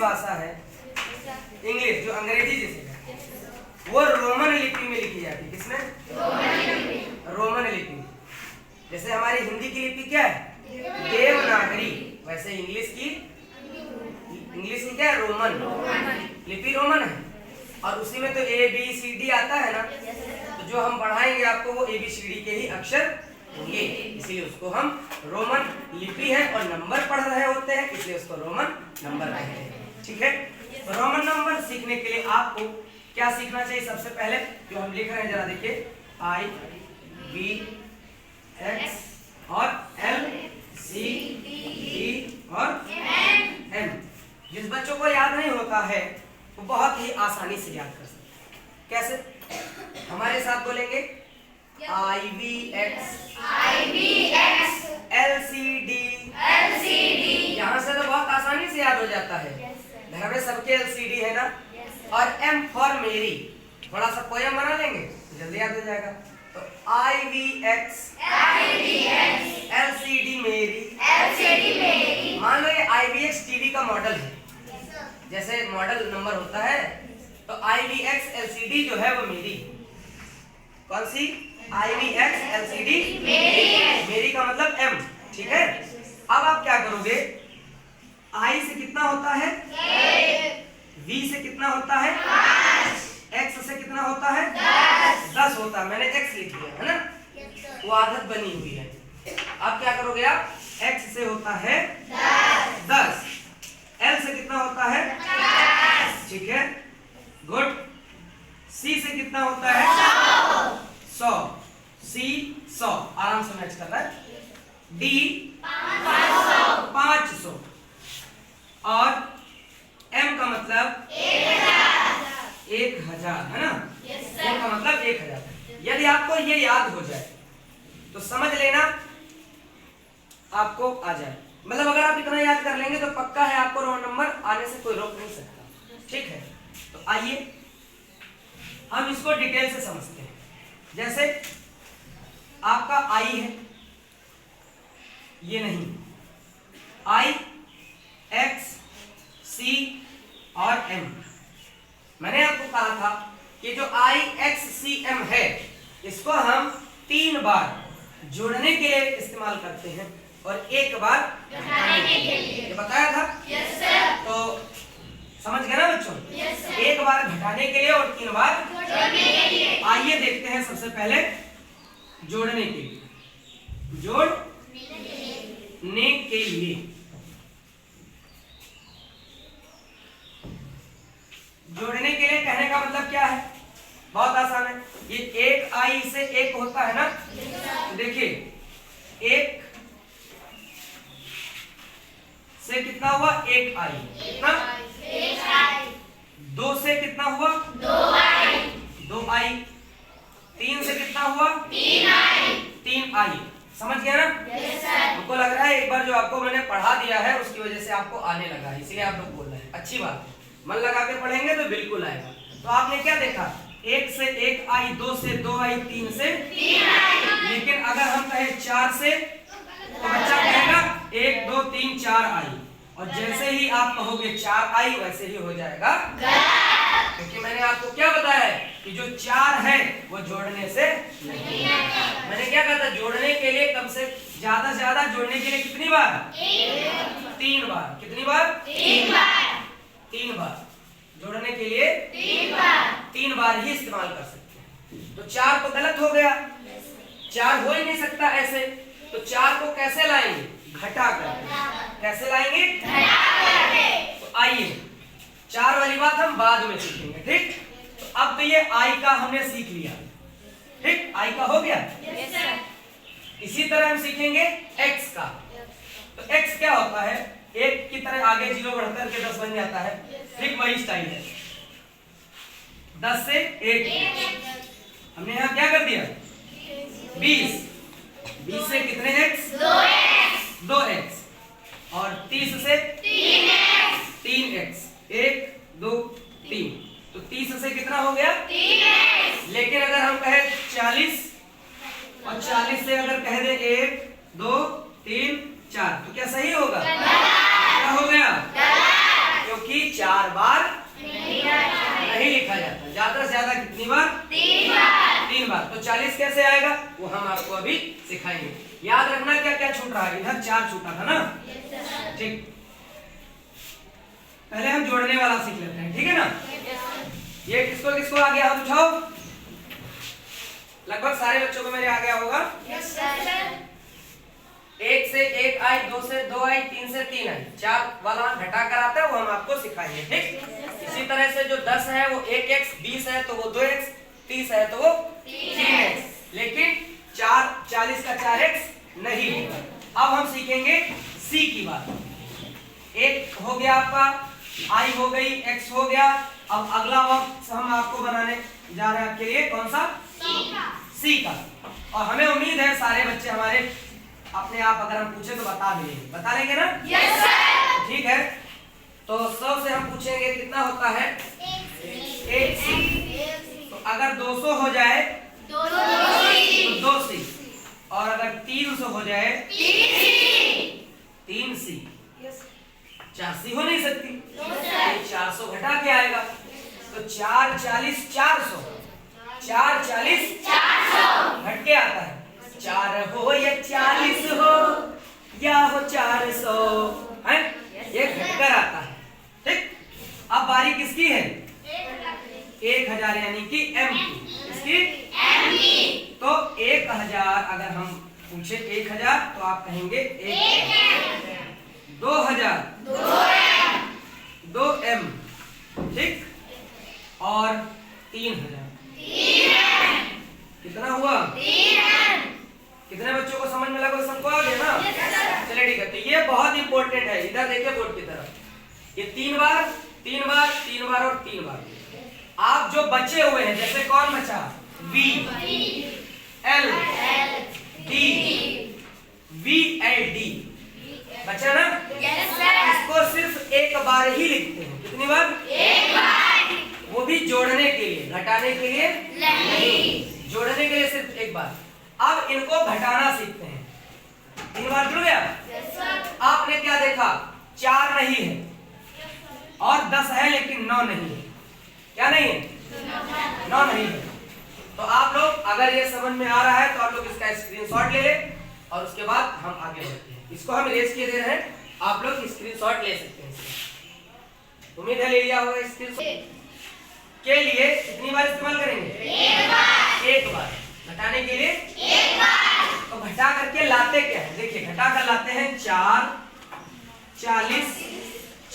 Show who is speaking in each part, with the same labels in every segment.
Speaker 1: भाषा है, इंग्लिश जो अंग्रेजी जैसे है, वो रोमन लिपि में लिखी जाती है। किसमें? रोमन लिपि। जैसे हमारी हिंदी की लिपि क्या है? देवनागरी। वैसे इंग्लिश की क्या है? रोमन। लिपि रोमन है। और उसी में तो ABCD आता है ना, तो जो हम पढ़ाएंगे आपको वो ABCD के ही अक्षर होंगे, इसलिए उसको हम रोमन लिपि है। और नंबर पढ़ रहे होते हैं इसलिए उसको रोमन नंबर कहते हैं। ठीक है, तो रोमन नंबर सीखने के लिए आपको क्या सीखना चाहिए? सबसे पहले जो हम लिख रहे हैं जरा देखिए, I, B, X और L, C, D और M। जिस बच्चों को याद नहीं होता है वो बहुत ही आसानी से याद कर सकते हैं। कैसे? हमारे साथ बोलेंगे IVX, LCD। यहाँ से तो बहुत आसानी से याद हो जाता है, घर में सबके LCD है ना। और M फॉर मेरी, थोड़ा सा पोयम बना लेंगे जल्दी याद हो जाएगा। तो IVX, LCD मेरी। मान लो ये IVX टीवी का मॉडल है, जैसे मॉडल नंबर होता है, तो IVX LCD जो है वो मेरी। कौन सी? IVX LCD मेरी का मतलब M। ठीक है, अब आप क्या करोगे? I से कितना होता है? V से कितना होता है? X से कितना होता है? 10 होता है। मैंने X लिख दिया है ना, वो आदत बनी हुई है। अब क्या करोगे आप? X से होता है 10, L से कितना होता है? 50। ठीक है, गुड। C से कितना होता है? 100। C 100, आराम से मैच कर रहा है। D 500 और M का मतलब 1000 है ना। M का मतलब 1000। यदि आपको ये याद हो जाए तो समझ लेना आपको आ जाए। मतलब अगर आप इतना याद कर लेंगे तो पक्का है आपको रोल नंबर आने से कोई रोक नहीं सकता। ठीक है, तो आइए हम इसको डिटेल से समझते हैं। जैसे आपका I है, ये नहीं, I, X, C और M। मैंने आपको कहा था कि जो I, X, C, M है इसको हम 3 बार जोड़ने के लिए इस्तेमाल करते हैं और 1 बार घटाने के लिए। ये बताया था? Yes sir. तो समझ गए ना बच्चों? Yes sir. 1 बार घटाने के लिए और 3 बार जोड़ने के लिए। आइए देखते हैं सबसे पहले जोड़ने के लिए। जोड़ने के लिए कहने का मतलब क्या है? बहुत आसान है। ये 1 I से 1 होता है ना, देखिए 1 से कितना हुआ? 1 I। कितना? 2 से कितना हुआ? 2 I। 3 से कितना हुआ? 3 I। समझ गया ना? Yes sir. हमको लग रहा है एक बार जो आपको मैंने पढ़ा दिया है उसकी वजह से आपको आने लगा है, इसलिए आप लोग बोल रहे हैं। अच्छी बात है, मन लगा के पढ़ेंगे तो बिल्कुल आएगा। तो आपने क्या देखा? 1 से 1 I, 2 से 2 I, 3 से 3 I। लेकिन अगर हम कहें 4 से तो बच्चा कहेगा 1, 2, 3, 4 I। और जैसे ही आप कहोगे 4 I वैसे ही हो जाएगा, क्योंकि मैंने आपको क्या बताया है कि जो 4 है वो जोड़ने से नहीं आता। मैंने क्या कहा था? जोड़ने के लिए कम से ज्यादा जोड़ने के लिए कितनी बार? 3 बार। कितनी बार? 3 बार। जोड़ने के लिए 3 बार ही इस्तेमाल कर सकते हैं। तो 4 तो गलत हो गया, 4 हो ही नहीं सकता ऐसे। तो 4 को कैसे लाएंगे? घटा कर। कैसे लाएंगे? तो आइए 4 वाली बात हम बाद में सीखेंगे। ठीक, तो अब तो ये I का हमने सीख लिया। ठीक, I का हो गया। Yes sir. इसी तरह हम सीखेंगे X का। तो X क्या होता है? 1 की तरह आगे 0 बढ़कर के 10 बन जाता है। ठीक, वही स्टाइल है। 10 से 1 हमने यहाँ क्या कर दिया? 20 से कितने X? 2X। और 30 से 3X। 1, 2, 3। तो 30 से कितना हो गया? 3X। लेकिन अगर हम कहें 40 और 40 से अगर कह दे 1, 2, 3, 4 तो क्या सही होगा? क्या हो गया? क्योंकि कि 4 बार नहीं लिखा जाता, ज्यादा से ज्यादा कितनी बार? 3 बार। तो 40 कैसे आएगा वो हम आपको अभी सिखाएंगे। याद रखना क्या क्या छूट रहा है, इधर 4 छूटा था ना, ठीक। पहले हम जोड़ने वाला सीख लेते हैं, ठीक है ना। ये किसको किसको आ गया, हाथ उठाओ। लगभग सारे बच्चों को मेरे आ गया होगा। 1 से 1 आई, 2 से 2 आई, 3 से 3 आई, 4 वाला घटा कर आता है वो हम आपको सिखाएंगे, ठीक। इसी तरह से जो 10 है वो 1x, 20 है तो वो 2x, 30 है तो वो 3x, लेकिन 40 का 4x नहीं होगा। अब हम सीखेंगे c की बात। 1 हो गया आपका, i हो गई, x हो गया। अब अगला वक्त हम आपको बनाने जा रहे हैं आपके लिए कौन सा? c का। और हमें उम्मीद है सारे बच्चे हमारे अपने आप अगर हम पूछे तो बता देंगे, बता लेंगे ना? Yes sir. ठीक है, तो 100 से हम पूछेंगे कितना होता है? 1c। तो अगर 200 हो जाए तो 2c, और अगर 300 हो जाए 3c। 4c हो नहीं सकती, 400 घटा के आएगा। तो 4 40 400, 4 40 400 घट के आता है। 4 हो या 40 हो या हो 400 है, ये घटकर आता है, ठीक। अब बारी किसकी है? 1000 यानी कि m की, इसकी m की। तो 1000 अगर हम पूछे 1000 तो आप कहेंगे 1m। 2000 2m, ठीक। और 3000 कितना हुआ? 3m। कितने बच्चों को समझ में लगा? सबको आ गया ना? चलिए ठीक है, तो ये बहुत इंपॉर्टेंट है। इधर देखिए बोर्ड की तरफ, ये 3 बार 3 बार 3 बार और 3 बार। आप जो बचे हुए हैं, जैसे कौन बचा? V L D, V L D बचा ना? इसको सिर्फ एक बार ही लिखते हैं। कितनी बार? एक बार। वो भी जोड़ने के लिए, घटाने के लिए नहीं, जोड़ने के लिए सिर्फ एक बार। अब इनको घटाना सीखते हैं। 3 बार जुड़ गया? आपने क्या देखा? 4 नहीं है और 10 है लेकिन 9 नहीं है। क्या नहीं है? 9 नहीं है। तो आप लोग अगर ये समझ में आ रहा है तो आप लोग इसका स्क्रीनशॉट ले लें और उसके बाद हम आगे बढ़ते हैं। इसको हम इरेज किए दे रहे हैं, आप लोग स्क्रीनशॉट ले सकते हैं। उम्मीद है ले लिया होगा। स्क्रीनशॉट के लिए कितनी बार इस्तेमाल करेंगे? एक बार। घटाने के लिए एक बार। तो घटा करके लाते क्या है? देखिए घटा कर लाते हैं 4 40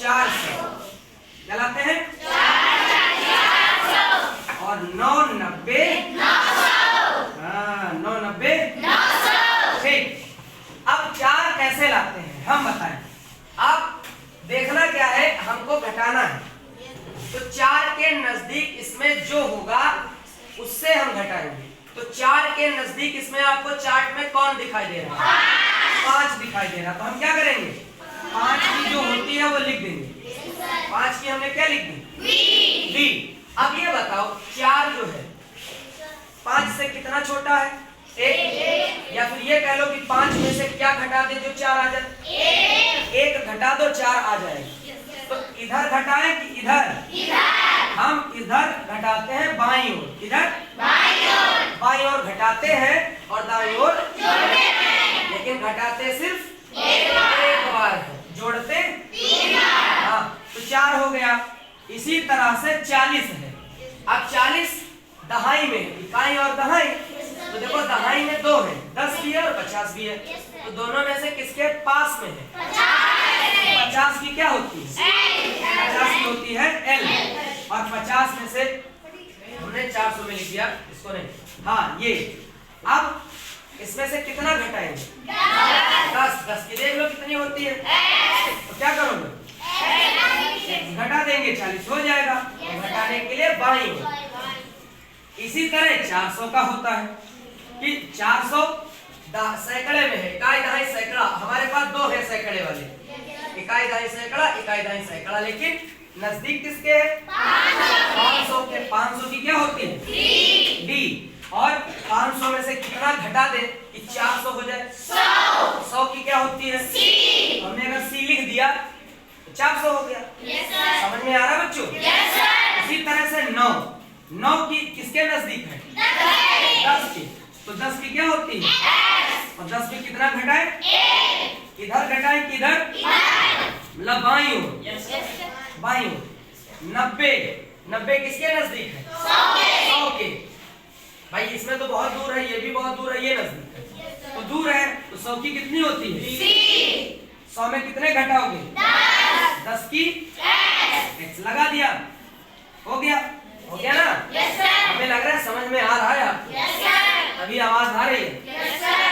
Speaker 1: 400, क्या लाते हैं? 4 और 9 90 9 90 ठीक। अब 4 कैसे लाते हैं हम बताएं। अब देखना क्या है, हमको घटाना है। तो 4 के नजदीक इसमें जो होगा उससे हम घटाएंगे। तो 4 के नजदीक इसमें आपको चार्ट में कौन दिखाई दे रहा है? 5 दिखाई दे रहा है। तो हम क्या करेंगे? 5 की जो होती है वो लिख देंगे। 5 की हमने क्या लिख दी? V। अब ये बताओ 4 जो है 5 से कितना छोटा है? 1। या फिर ये कह लो कि 5 में से क्या घटा दे जो 4 आ जाए? 1 घटा दो 4 आ जाएगा। तो इधर घटाएं कि इधर? हम इधर घटाते हैं बाईं ओर। इधर बाईं ओर घटाते हैं और दाईं ओर जोड़ते हैं, लेकिन घटाते सिर्फ एक बार है, जोड़ते 3 बार। हाँ, तो 4 हो गया। इसी तरह से 40 है। अब 40 दहाई में, इकाई और दहाई, तो देखो दहाई में 2 है, 10 भी है और 50 भी है। तो दोनों में से किसके पास में है? 50 की क्या होती है? 50 की होती है L। और 50 में से हमने 400 में लिख दिया, इसको नहीं। हाँ ये। अब इसमें से कितना घटाएंगे? 10। 10 की देख लो कितनी होती है। तो क्या करोगे? घटा देंगे, 40 हो जाएगा। घटाने के लिए बाईं ओर। इसी तरह 400 का होता है कि 400 सैकड़े में है, इकाई दहाई सैकड़ा। हमारे पास 2 है सैकड़े वाले, इकाई दहाई सैकड़ा, इकाई दहाई सैकड़ा, लेकिन नजदीक किसके है? 500 के। 500 की क्या होती है? D। और 500 में से कितना घटा दे कि 400 हो जाए? 100 की क्या होती है? C। हमने अगर C लिख दिया तो 400 हो गया। समझ 9 की किसके नजदीक है? 10 की। तो 10 की क्या होती है? और 10 में कितना घटाए? 1। इधर घटाए किधर? मतलब बाईं ओर। बाईं ओर। 90 किसके नजदीक है? 100 के। भाई इसमें तो बहुत दूर है, ये भी बहुत दूर है, ये नजदीक है। तो दूर है तो 100 की कितनी होती है? 100 में कितने घटाओगे? 10 की x लगा दिया। हो गया ना? हमें लग रहा है समझ में आ रहा है आपको? अभी आवाज आ रही है?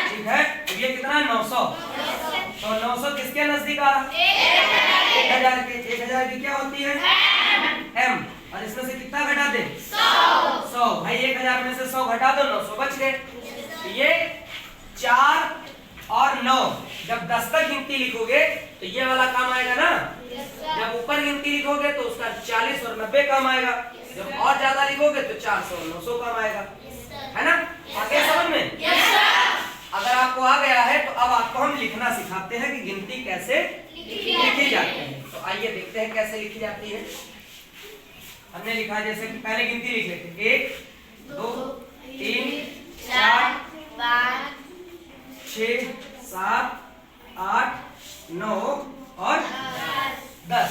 Speaker 1: ठीक है। तो ये कितना? 900। तो 900 किसके नजदीक आ रहा? 1000 के। 1000 की क्या होती है? m। और इसमें से कितना घटा दे? 100। भाई 1000 में से 100 घटा दो, 900 बच गए। तो ये 4 और 9 जब 10 तक गिनती लिखोगे तो ये वाला काम आएगा ना। जब ऊपर गिनती लिखोगे तो उसका 40 और 90 काम आएगा। जब और ज्यादा लिखोगे तो 400 और 900 काम आएगा। है ना? आ गया समझ में? अगर आपको आ गया है तो अब आपको हम लिखना सिखाते हैं कि गिनती कैसे लिखी जाती है। तो आइए देखते हैं कैसे लिखी जाती है। हमने लिखा जैसे कि पहले गिनती लिख लेते, 1 2 3 4 5 6 7 8 9 और 10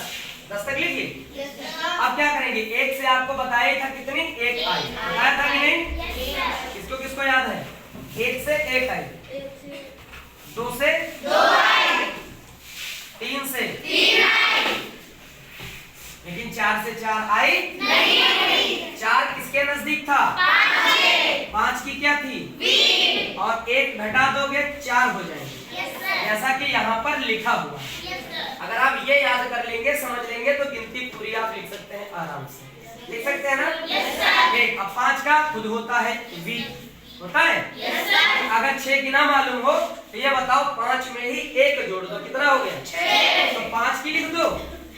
Speaker 1: तक लिखिए। अब क्या करेंगे? 1 से आपको बताया था कितनी? 1 आई। बताया था कि नहीं? किसको किसको याद है? 1 से 1 आई, 2 से 2 आई, 3 से 3 आई, लेकिन 4 से 4 आई नहीं। 4 किसके नजदीक था? 5 की क्या थी? V। और 1 घटा दोगे 4 हो जाएंगे। जैसा कि यहाँ पर लिखा हुआ। अगर आप ये याद कर लेंगे, समझ लेंगे तो गिनती पूरी आप लिख सकते हैं आराम से। लिख सकते हैं ना? एक। अब 5 का खुद होता है V। होता है? अगर 6 की ना मालूम हो तो ये बताओ 5 में ही 1 जोड़ दो, कितना हो गया? 6। तो 5 की लिख दो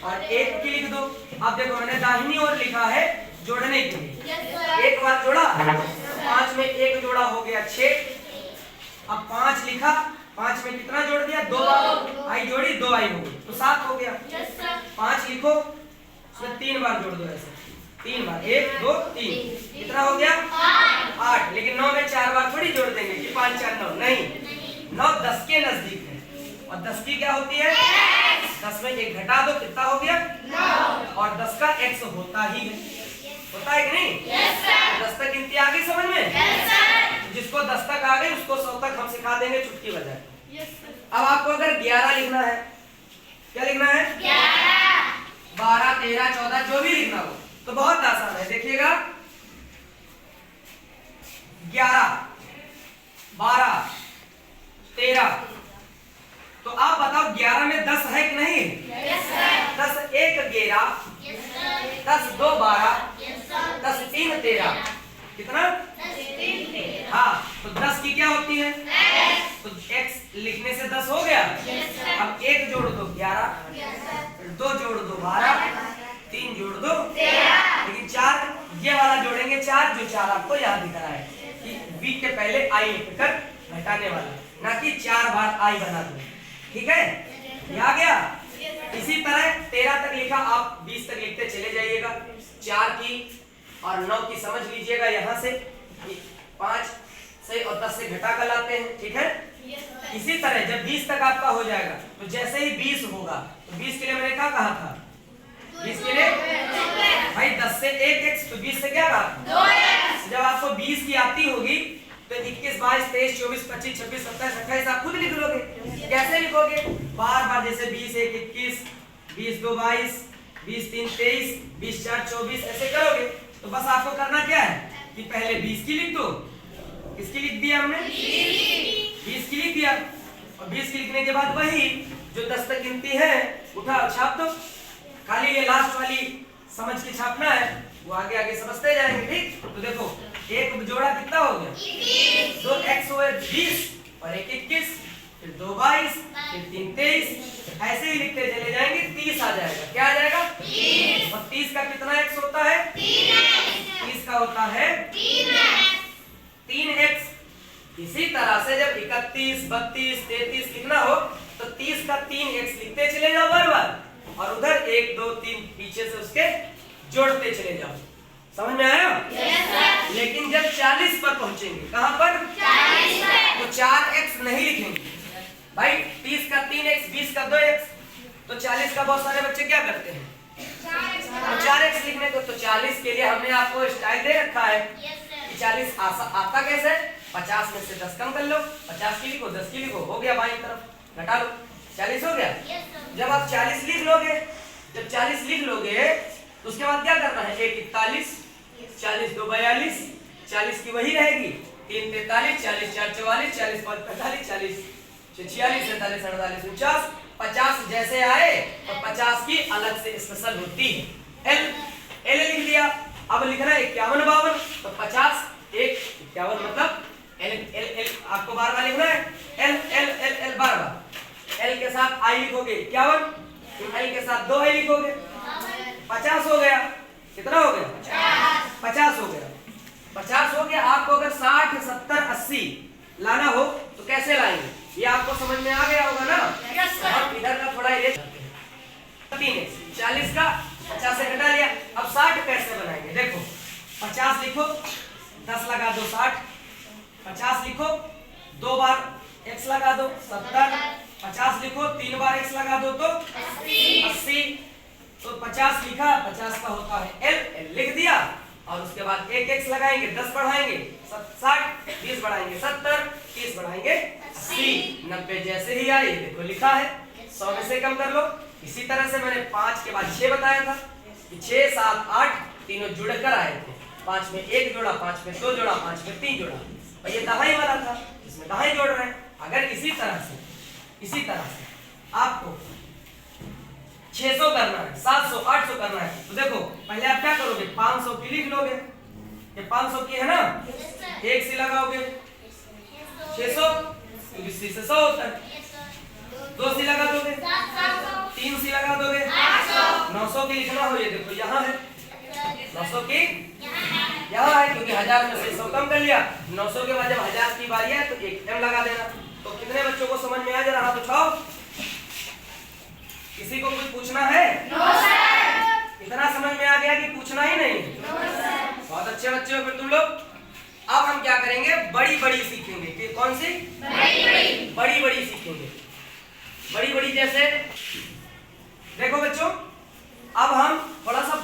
Speaker 1: और 1 की लिख दो। अब देखो मैंने दाहिनी ओर लिखा है जोड़ने के लिए। एक बार जोड़ा, 5 में 1 जोड़ा हो गया 6। अब 5 लिखा, 5 में कितना जोड़ दिया? 2 बार आई जोड़ी, 2 आई हो गई तो 7 हो गया। 5 लिखो, उसमें 3 बार जोड़ दो, ऐसे 3 बार, 1 2 3, कितना हो गया? 8। लेकिन 9 में 4 बार थोड़ी जोड़ देंगे कि 5 4 9, नहीं। 9 10 के नजदीक है और 10 की क्या होती है? 10 में 1 घटा दो, कितना हो गया? 9। और 10 का x होता ही है। होता है कि नहीं? 10 तक गिनती आ गई समझ में? जिसको 10 तक आ गई उसको 100 तक हम सिखा देंगे चुटकी बजाए। अब आपको अगर 11 लिखना है, क्या लिखना है? 11 12 13 14 जो भी लिखना हो तो बहुत आसान है। देखिएगा 11 12 13, तो आप बताओ 11 में 10 है कि नहीं? 10 1 11, 10 2 12, 10 3 13, कितना? 10 3 13। हाँ, तो 10 की क्या होती है? तो x लिखने से 10 हो गया। अब 1 जोड़ दो 11, 2 जोड़ दो 12, 3 जोड़ दो 13, लेकिन 4 ये वाला जोड़ेंगे 4, जो 4 आपको यहाँ दिख रहा है कि v के पहले i लिखकर घटाने वाला, ना कि 4 बार i बना दो। ठीक है? ये आ गया। इसी तरह 13 तक लिखा, आप 20 तक लिखते चले जाइएगा। 4 की और 9 की समझ लीजिएगा यहाँ से, 5 से और 10 से घटा कर लाते हैं। ठीक है? इसी तरह जब 20 तक आपका हो जाएगा तो जैसे ही 20 होगा तो 20 के लिए मैंने क्या कहा था? 20 के लिए भाई 10 से 1x, तो 20 से क्या कहा? 2x। जब आपको 20 की आती होगी तो 21 22 23 24 25 26 27 28 आप खुद लिख लोगे। कैसे लिखोगे? बार बार, जैसे 20 1 21, 20 2 22, 20 3 23, 20 4 24 ऐसे करोगे। तो बस आपको करना क्या है कि पहले 20 की लिख दो। किसकी लिख दिया हमने? 20 की लिख दिया। और 20 की लिखने के बाद वही जो 10 तक गिनती है उठा छाप दो। खाली ये लास्ट वाली समझ के छापना है, वो आगे आगे समझते जाएंगे। ठीक? तो देखो एक जोड़ा कितना हो गया? 21। 2x हुए 20 और 1 21, फिर 2 22, फिर 3 23, ऐसे ही लिखते चले जाएंगे। 30 आ जाएगा। क्या आ जाएगा? 30। और 30 का कितना x होता है? 3x। 30 का होता है 3x। इसी तरह से जब 31 32 33 लिखना हो तो 30 का 3x लिखते चले जाओ बार बार, और उधर 1 2 3 पीछे से उसके जोड़ते चले जाओ। समझ में आया? लेकिन जब 40 पर पहुंचेंगे, कहां पर? 40 पर, तो 4x नहीं लिखेंगे भाई। 30 का 3x, 20 का 2x, तो 40 का बहुत सारे बच्चे क्या करते हैं? 4x लिखने को। तो 40 के लिए हमने आपको स्टाइल दे रखा है। 40 आता कैसे? 50 में से 10 कम कर लो, 50 की लिखो, 10 की लिखो, हो गया बाईं तरफ, घटा लो, 40 हो गया। जब आप 40 लिख लोगे, जब 40 लिख लोगे तो उसके बाद क्या करना है? 1 41, 40 2 42, 40 की वही रहेगी, 3 43, 40 4 44, 40 5 45, 40 6 46, 47 48 49, 50 जैसे आए तो 50 की अलग से स्पेशल होती है। एल लिख दिया। अब लिखना है 51 52, तो 50 1 51 मतलब एल आपको बार बार लिखना है। एल बार बार एल के साथ आई लिखोगे 51, एल के साथ 2 आई लिखोगे, 50 हो गया। कितना हो गया? 50 हो गया। 50 हो गया। आपको अगर 60 70 80 लाना हो तो कैसे लाएंगे? ये आपको समझ में आ गया होगा ना? और इधर का थोड़ा ये 40 का 50 से घटा लिया। अब 60 कैसे बनाएंगे? देखो 50 लिखो, 10 लगा दो 60, 50 लिखो, 2 बार x लगा दो 70, 50 लिखो, 3 बार x लगा दो तो 80। तो 50 लिखा, 50 का होता है एल लिख दिया। और उसके बाद 1 x लगाएंगे, 10 बढ़ाएंगे 60, 20 बढ़ाएंगे 70, 30 बढ़ाएंगे 80, 90 जैसे ही आए देखो लिखा है। 100 में से कम कर लो। इसी तरह से मैंने 5 के बाद 6 बताया था कि 6 7 8 तीनों जुड़कर आए थे। 5 में 1 जोड़ा, 5 में 2 जोड़ा, 5 में 3 जोड़ा, और ये दहाई वाला था, इसमें दहाई जोड़ रहे हैं। अगर इसी तरह से आपको 600 करना है, 700 800 करना है, तो देखो पहले आप क्या करोगे? 500 की लिख लोगे, ये 500 की है ना, 1 सी लगाओगे 600, क्योंकि सी से 100 होता है, 2 सी लगा दोगे 3 सी लगा दोगे 900 की लिखना हो, ये देखो यहाँ है 900 की यहाँ है, क्योंकि 1000 में से 100 कम कर लिया। 900 के बाद जब 1000 की बारी है तो एक m लगा देना। तो कितने बच्चों को समझ में आ जा रहा? हाथ उठाओ। किसी को कुछ पूछना है? No sir. इतना समझ में आ गया कि पूछना ही नहीं? No sir. बहुत अच्छे बच्चे हो फिर तुम लोग। अब हम क्या करेंगे? बड़ी बड़ी सीखेंगे। कि कौन सी? बड़ी बड़ी सीखेंगे। बड़ी बड़ी जैसे देखो बच्चों, अब हम थोड़ा सा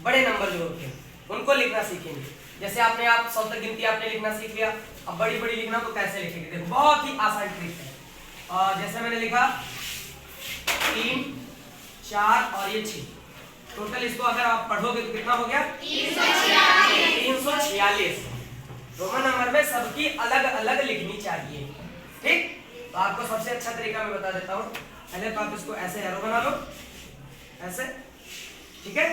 Speaker 1: बड़े नंबर जो होते हैं उनको लिखना सीखेंगे। जैसे आपने आप शब्द गिनती आपने लिखना सीख लिया, अब बड़ी बड़ी लिखना तो कैसे लिखेंगे? देखो बहुत ही आसान ट्रिक है। जैसे मैंने लिखा 3 4 और ये 6, टोटल इसको अगर आप पढ़ोगे तो कितना हो गया? 346। रोमन नंबर में सबकी अलग अलग लिखनी चाहिए। ठीक, तो आपको सबसे अच्छा तरीका मैं बता देता हूँ। पहले तो आप इसको ऐसे एरो बना लो, ऐसे, ठीक है।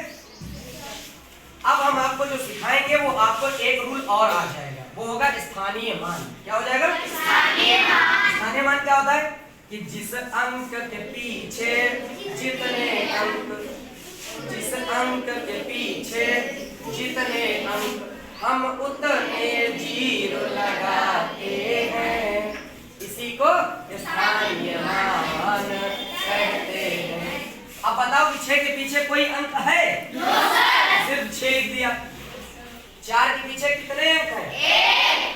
Speaker 1: अब हम आपको जो सिखाएंगे वो आपको एक रूल और आ जाएगा, वो होगा स्थानीय मान। क्या हो जाएगा? स्थानीय मान। स्थानीय मान क्या होता है? कि जिस अंक के पीछे जितने अंक हम उतने जीरो लगाते हैं, इसी को स्थानीय मान कहते हैं। अब बताओ कि 6 के पीछे कोई अंक है? No sir. सिर्फ 6 लिख दिया। 4 के पीछे कितने अंक हैं?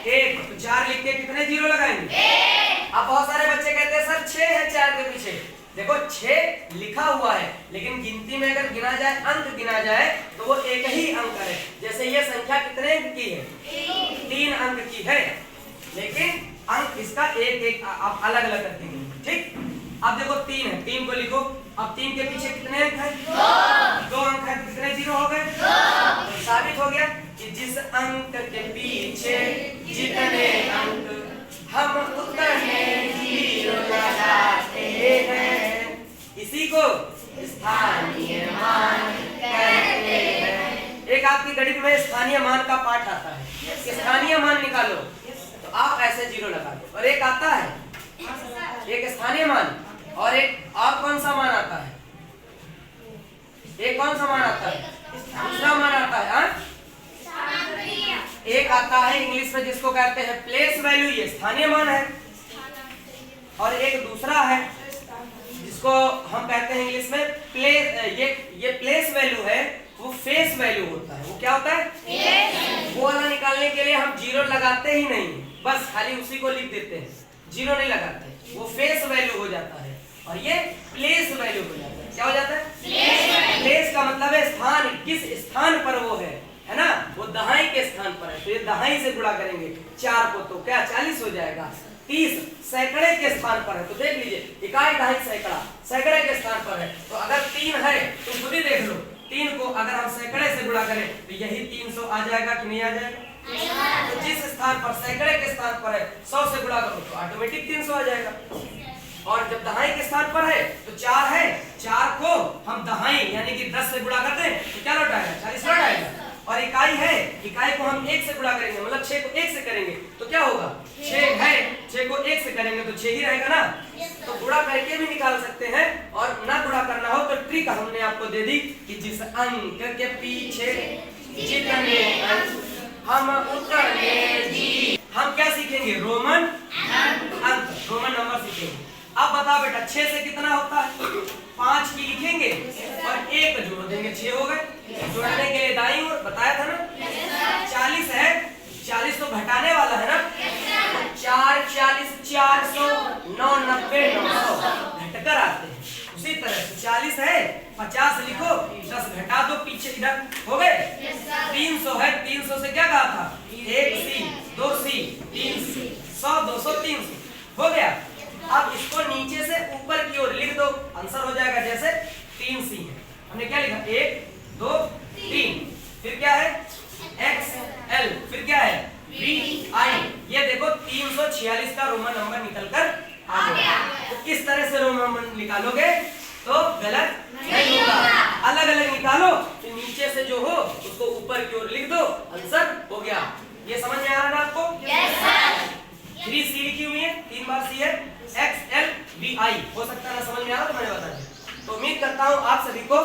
Speaker 1: 1। तो 4 लिख के कितने जीरो लगाएंगे? 1। अब बहुत सारे बच्चे कहते हैं सर 6 है 4 के पीछे। देखो 6 लिखा हुआ है, लेकिन गिनती में अगर गिना जाए, अंक गिना जाए तो वो एक ही अंक है। जैसे ये संख्या कितने अंक की है? 3 अंक की है, लेकिन अंक इसका एक आप अलग अलग करके गिनो। ठीक, अब देखो 3 है, 3 को लिखो। अब 3 के पीछे कितने अंक हैं? 2 अंक है, कितने जीरो हो गए? 2। तो साबित हो गया कि जिस अंक के पीछे जितने अंक हम उतने जीरो लगाते हैं, इसी को स्थानीय मान कहते हैं। एक आपकी गणित में स्थानीय मान का पाठ आता है, स्थानीय मान निकालो, तो आप ऐसे जीरो लगा दो। और एक आता है, एक स्थानीय मान, और एक और कौन सा मान आता है? एक कौन सा मान आता है? दूसरा मान आता है। हाँ, एक आता है इंग्लिश में जिसको कहते हैं प्लेस वैल्यू, ये स्थानीय मान है। और एक दूसरा है जिसको हम कहते हैं इंग्लिश में प्लेस, ये प्लेस वैल्यू है, वो फेस वैल्यू होता है। वो क्या होता है? वो वाला निकालने के लिए हम जीरो लगाते ही नहीं, बस खाली उसी को लिख देते हैं, जीरो नहीं लगाते, वो फेस वैल्यू हो जाता है और ये प्लेस वैल्यू हो जाता है। क्या हो जाता है? प्लेस का मतलब है स्थान, किस स्थान पर वो है ना, वो दहाई के स्थान पर है, तो ये दहाई से गुणा करेंगे 4 को तो क्या 40 हो जाएगा। 30 सैकड़े के स्थान पर है, तो देख लीजिए इकाई दहाई सैकड़ा सैकड़े के स्थान पर है, तो अगर 3 है तो खुद ही देख लो, 3 को अगर हम सैकड़े से गुणा करें तो यही 300 आ जाएगा कि नहीं आ जाएगा? तो जिस स्थान पर सैकड़े के स्थान पर है 100 से गुणा करो तो ऑटोमेटिक 300 आ जाएगा। और जब दहाई के स्थान पर है तो 4 है, 4 को हम दहाई यानी कि 10 से गुणा करते हैं तो क्या लौट आएगा? 40 लौट आएगा। और इकाई है, इकाई को हम 1 से गुणा करेंगे, मतलब 6 को 1 से करेंगे तो क्या होगा? 6 है, 6 को 1 से करेंगे तो 6 ही रहेगा ना। तो गुणा करके भी निकाल सकते हैं और ना गुणा करना हो तो ट्रिक हमने आपको दे दी कि जिस अंक के पीछे जितने अंक हम उतरने जी, हम क्या सीखेंगे? रोमन अंक, रोमन नंबर सीखेंगे। अब बताओ बेटा 6 से कितना होता है? 5 की लिखेंगे और 1 जोड़ देंगे, 6 हो गए। जोड़ने के लिए दाईं ओर बताया था ना। 40 है, 40 तो घटाने वाला है ना, 4 40 400 9 90 900 घटकर आते हैं। उसी तरह से 40 है, 50 लिखो, 10 घटा दो पीछे इधर, हो गए। 300 है, 300 से क्या कहा था? 1 सी 2 सी 3 सी 100 200 300 हो गया। अब इसको नीचे से ऊपर की ओर लिख दो, आंसर हो जाएगा जैसे 3 सी है, हमने क्या लिखा? 1 2 3, फिर क्या है? XL, फिर क्या है? VI। ये देखो 346 का रोमन नंबर निकलकर आ गया। तो किस तरह से रोमन नंबर निकालोगे तो गलत नहीं होगा, अलग अलग निकालो, तो नीचे से जो हो उसको ऊपर की ओर लिख दो, आंसर हो गया। ये समझ में आ रहा है ना आपको? Yes sir. 3C लिखी हुई है, 3 बार C है, XL VI हो सकता है ना समझ में आ रहा तो मैंने बता दिया। तो उम्मीद करता हूँ आप सभी को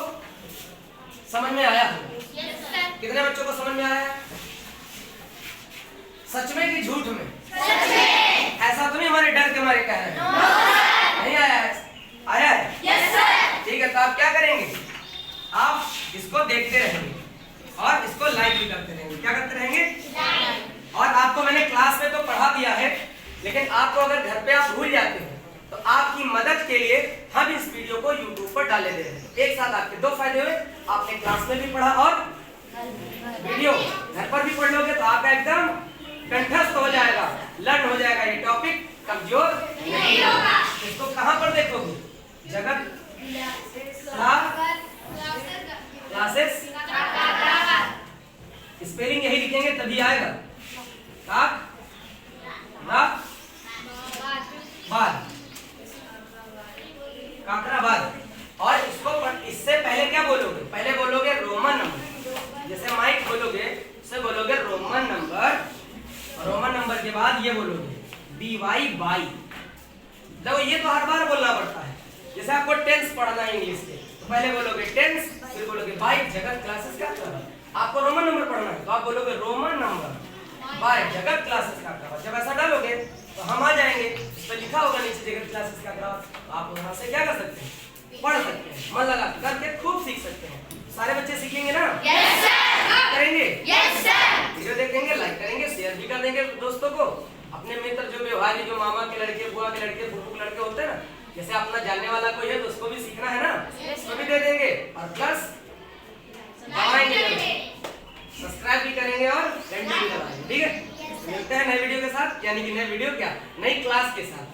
Speaker 1: समझ में आया होगा। कितने बच्चों को समझ में आया? सच में कि झूठ में? सच में। ऐसा तो नहीं हमारे डर के मारे कह रहे हैं? नहीं आया है? आया है? Yes sir. ठीक है, तो आप क्या करेंगे? आप इसको देखते रहेंगे और इसको लाइक भी करते रहेंगे। क्या करते रहेंगे? और आपको मैंने क्लास में तो पढ़ा दिया है, लेकिन आपको अगर घर पे आप भूल जाते हैं तो आपकी मदद के लिए हम इस वीडियो को YouTube पर डाले दे रहे हैं। एक साथ आपके 2 फायदे हुए, आपने क्लास में भी पढ़ा और वीडियो घर पर भी पढ़ लोगे तो आपका एकदम कंठस्थ हो जाएगा, लर्न हो जाएगा, ये टॉपिक कमजोर नहीं होगा। इसको कहां पर देखोगे? जगत क्लासेस, स्पेलिंग यही लिखेंगे तभी आएगा। काकराबाद। और इसको इससे पहले क्या बोलोगे? पहले बोलोगे रोमन नंबर, जैसे माइक बोलोगे उससे बोलोगे रोमन नंबर, रोमन नंबर के बाद ये बोलोगे BY बाई। देखो ये तो हर बार बोलना पड़ता है, जैसे आपको टेंस पढ़ना है इंग्लिश के तो पहले बोलोगे टेंस, फिर बोलोगे बाई जगत क्लासेस का अकबर। आपको रोमन नंबर पढ़ना है तो आप बोलोगे रोमन नंबर बाय जगत क्लासेस का अकबर। जब ऐसा डालोगे तो हम आ जाएंगे, तो लिखा होगा नीचे जगत क्लासेस का अकबर, तो आप वहां से क्या कर सकते हैं? पढ़ सकते हैं, मन लगा करके खूब सीख सकते हैं। सारे बच्चे सीखेंगे ना? Yes sir. करेंगे? Yes sir. वीडियो देखेंगे, लाइक करेंगे, शेयर भी कर देंगे दोस्तों को, अपने मित्र जो व्यवहारी, जो मामा के लड़के, बुआ के लड़के, फूफू के लड़के होते हैं ना, जैसे अपना जानने वाला कोई है तो उसको भी सीखना है ना, उसको भी दे देंगे और प्लस सब्सक्राइब भी करेंगे और घंटी भी दबाएंगे। ठीक है, मिलते हैं नए वीडियो के साथ, यानी कि नए वीडियो क्या, नई क्लास के साथ।